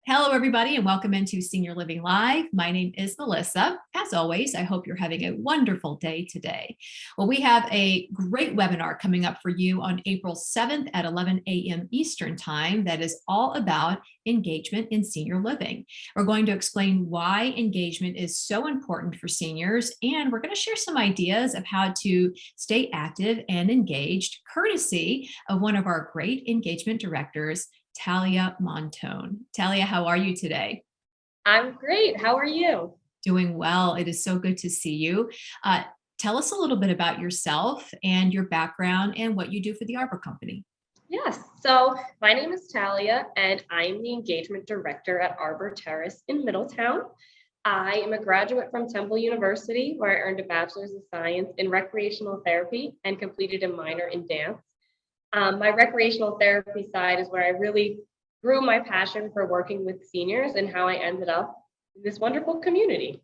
Hello, everybody, and welcome into Senior Living Live. My name is Melissa. As always, I hope you're having a wonderful day today. Well, we have a great webinar coming up for you on April 7th at 11 a.m. Eastern Time that is all about engagement in senior living. We're going to explain why engagement is so important for seniors, and we're going to share some ideas of how to stay active and engaged, courtesy of one of our great engagement directors, Talia Montone. Talia, how are you today? I'm great. How are you? Doing well. It is so good to see you. Uh, Tell us a little bit about yourself and your background and what you do for the Arbor Company. Yes. So my name is Talia, and I'm the engagement director at Arbor Terrace in Middletown. I am a graduate from Temple University, where I earned a bachelor's of science in recreational therapy and completed a minor in dance. My recreational therapy side is where I really grew my passion for working with seniors and how I ended up in this wonderful community.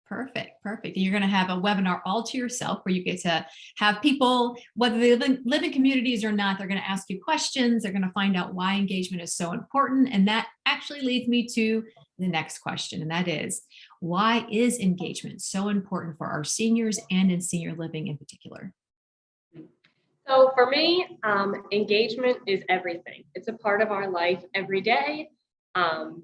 Perfect, perfect. You're going to have a webinar all to yourself where you get to have people, whether they live in communities or not, they're going to ask you questions. They're going to find out why engagement is so important. And that actually leads me to the next question, and that is, why is engagement so important for our seniors and in senior living in particular? So for me, engagement is everything. It's a part of our life every day. Um,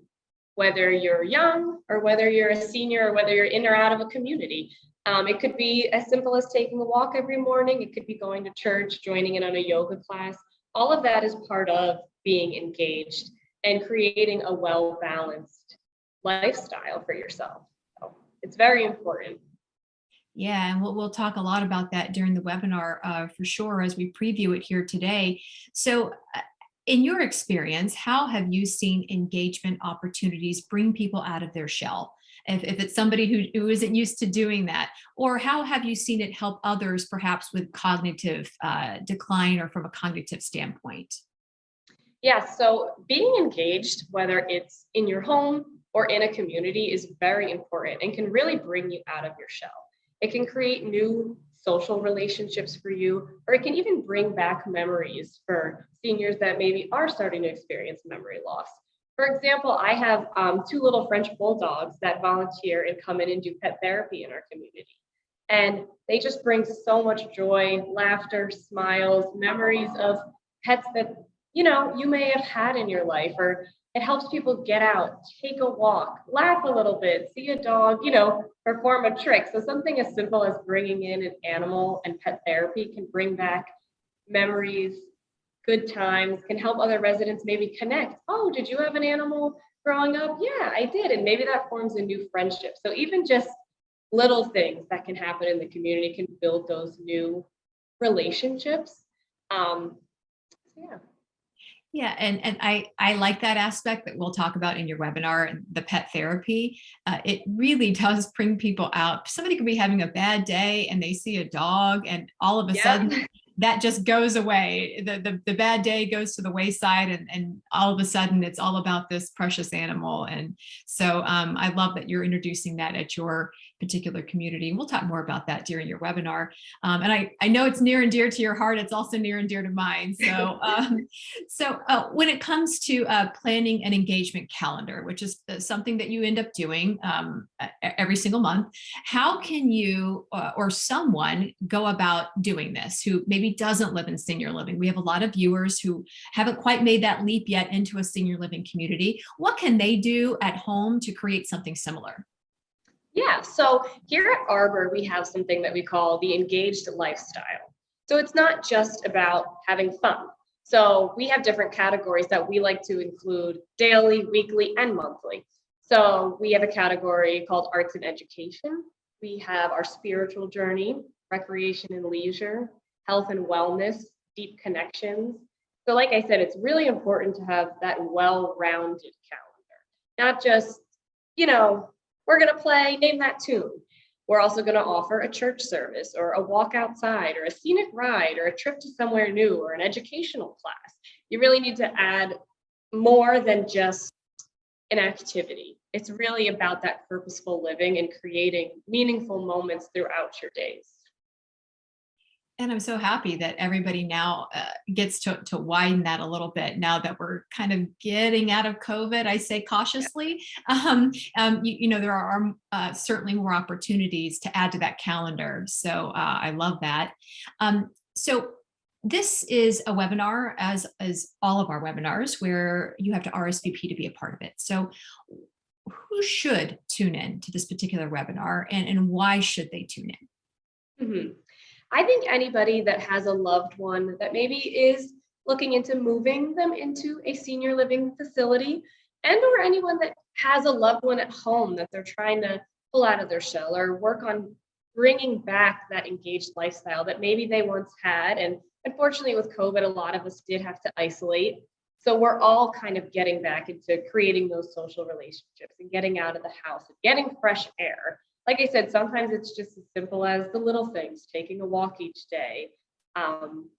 Whether you're young or whether you're a senior or whether you're in or out of a community. It could be as simple as taking a walk every morning. It could be going to church, joining in on a yoga class. All of that is part of being engaged and creating a well-balanced lifestyle for yourself. So it's very important. Yeah, and we'll talk a lot about that during the webinar for sure as we preview it here today. So, in your experience, how have you seen engagement opportunities bring people out of their shell? If it's somebody who isn't used to doing that, or how have you seen it help others perhaps with cognitive decline or from a cognitive standpoint? Yeah, so being engaged, whether it's in your home or in a community, is very important and can really bring you out of your shell. It can create new social relationships for you, or it can even bring back memories for seniors that maybe are starting to experience memory loss. For example, I have two little French bulldogs that volunteer and come in and do pet therapy in our community. And they just bring so much joy, laughter, smiles, memories of pets that you may have had in your life, or it helps people get out, take a walk, laugh a little bit, see a dog, perform a trick. So something as simple as bringing in an animal and pet therapy can bring back memories, good times, can help other residents maybe connect. Oh, did you have an animal growing up? Yeah, I did. And maybe that forms a new friendship. So even just little things that can happen in the community can build those new relationships. So yeah. Yeah, and I like that aspect that we'll talk about in your webinar, and the pet therapy. It really does bring people out. Somebody could be having a bad day and they see a dog, and all of a Yeah. sudden that just goes away. The bad day goes to the wayside, and all of a sudden it's all about this precious animal. And so I love that you're introducing that at your particular community. We'll talk more about that during your webinar. And I know it's near and dear to your heart. It's also near and dear to mine. So when it comes to planning an engagement calendar, which is something that you end up doing every single month, how can you or someone go about doing this who maybe doesn't live in senior living? We have a lot of viewers who haven't quite made that leap yet into a senior living community. What can they do at home to create something similar? Yeah, so here at Arbor, we have something that we call the engaged lifestyle. So it's not just about having fun. So we have different categories that we like to include daily, weekly, and monthly. So we have a category called arts and education. We have our spiritual journey, recreation and leisure, health and wellness, deep connections. So like I said, it's really important to have that well-rounded calendar, not just, you know, we're going to play name that tune. We're also going to offer a church service or a walk outside or a scenic ride or a trip to somewhere new or an educational class. You really need to add more than just an activity. It's really about that purposeful living and creating meaningful moments throughout your days. And I'm so happy that everybody now gets to widen that a little bit now that we're kind of getting out of COVID. I say Yeah. cautiously. There are certainly more opportunities to add to that calendar. So I love that. So this is a webinar, as all of our webinars, where you have to RSVP to be a part of it. So who should tune in to this particular webinar, and why should they tune in? Mhm. I think anybody that has a loved one that maybe is looking into moving them into a senior living facility, and or anyone that has a loved one at home that they're trying to pull out of their shell or work on bringing back that engaged lifestyle that maybe they once had. And unfortunately, with COVID, a lot of us did have to isolate. So we're all kind of getting back into creating those social relationships and getting out of the house and getting fresh air. Like I said, sometimes it's just as simple as the little things, taking a walk each day,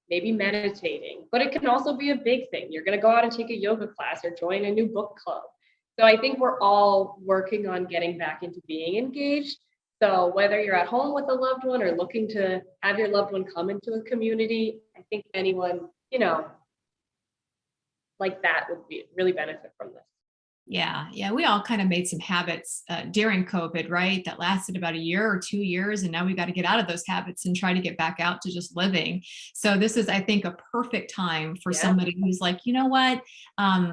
maybe meditating, but it can also be a big thing. You're going to go out and take a yoga class or join a new book club. So I think we're all working on getting back into being engaged. So whether you're at home with a loved one or looking to have your loved one come into a community, I think anyone, like that would be really benefit from this. Yeah, we all kind of made some habits during COVID, right? That lasted about a year or 2 years, and now we got to get out of those habits and try to get back out to just living. So this is, I think, a perfect time for Yeah. somebody who's like, you know what,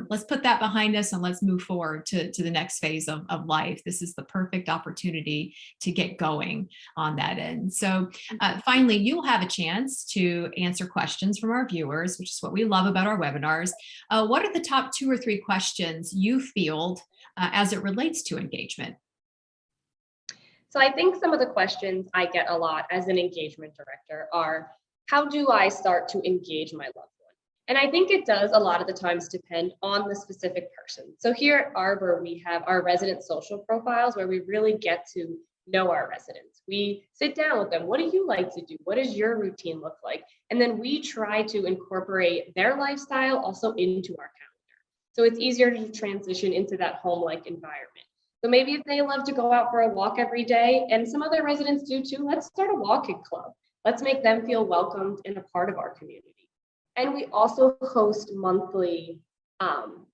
let's put that behind us and let's move forward to the next phase of life. This is the perfect opportunity to get going on that end. So finally, you'll have a chance to answer questions from our viewers, which is what we love about our webinars. What are the top 2 or 3 questions you field as it relates to engagement? So I think some of the questions I get a lot as an engagement director are, how do I start to engage my loved one? And I think it does a lot of the times depend on the specific person. So here at Arbor, we have our resident social profiles where we really get to know our residents. We sit down with them. What do you like to do? What does your routine look like? And then we try to incorporate their lifestyle also into our calendar. So it's easier to transition into that home-like environment. So maybe if they love to go out for a walk every day, and some other residents do too, let's start a walking club. Let's make them feel welcomed and a part of our community. And we also host monthly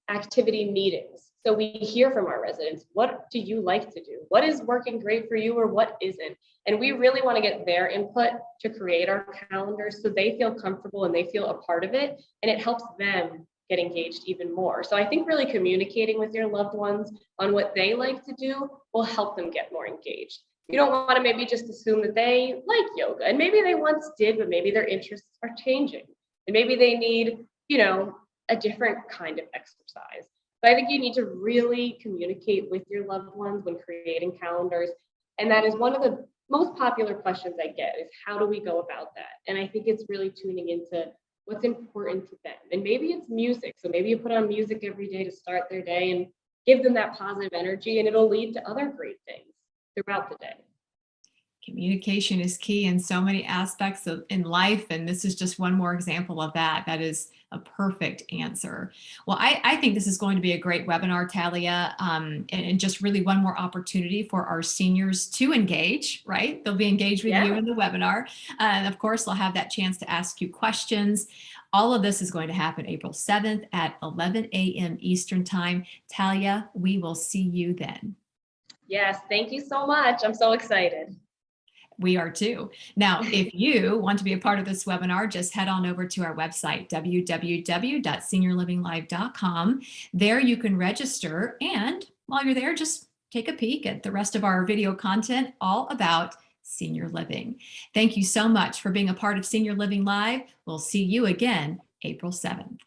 activity meetings. So we hear from our residents, what do you like to do? What is working great for you or what isn't? And we really want to get their input to create our calendars so they feel comfortable and they feel a part of it. And it helps them get engaged even more. So I think really communicating with your loved ones on what they like to do will help them get more engaged. You don't want to maybe just assume that they like yoga, and maybe they once did, but maybe their interests are changing. And maybe they need, a different kind of exercise. So I think you need to really communicate with your loved ones when creating calendars. And that is one of the most popular questions I get is, how do we go about that? And I think it's really tuning into what's important to them. And maybe it's music. So maybe you put on music every day to start their day and give them that positive energy, and it'll lead to other great things throughout the day. Communication is key in so many aspects in life, and this is just one more example of that. That is a perfect answer. Well, I think this is going to be a great webinar, Talia, and just really one more opportunity for our seniors to engage, right? They'll be engaged with you in the webinar. And of course, they'll have that chance to ask you questions. All of this is going to happen April 7th at 11 a.m. Eastern Time. Talia, we will see you then. Yes, thank you so much. I'm so excited. We are too. Now, if you want to be a part of this webinar, just head on over to our website, www.seniorlivinglive.com. There you can register. And while you're there, just take a peek at the rest of our video content all about senior living. Thank you so much for being a part of Senior Living Live. We'll see you again April 7th.